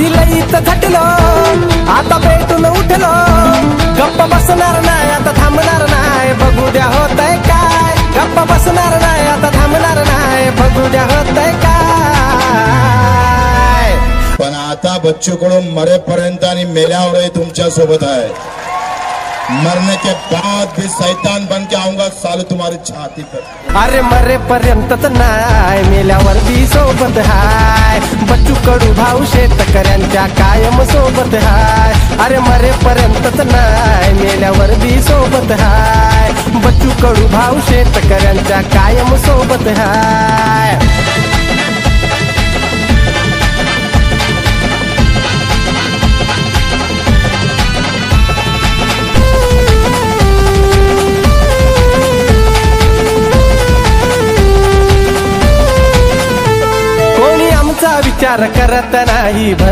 आधी लईत झटलो आता पेटून उठलो गप्प बसणार नाही आता थांबणार नाही बघू द्या होतंय काय गप्प बसणार नाही आता थांबणार नाही बघू द्या होतंय काय। पण आता बच्चू कडू मरेपर्यंत आणि मेल्यावर तुमच्या सोबत आहे। मरने के बाद भी शैतान बन के आऊंगा साले तुम्हारी छाती पर। अरे मरेपर्यंतच नाही मेल्यावर बी सोबत हाय बच्चू कडू भाऊ शेतकऱ्यांच्या कायम सोबत हाय। अरे मरेपर्यंतच नाही मेल्यावर बी सोबत हाय बच्चू कडू भाऊ शेतकऱ्यांच्या कायम सोबत हाय। विचार करत नाही भर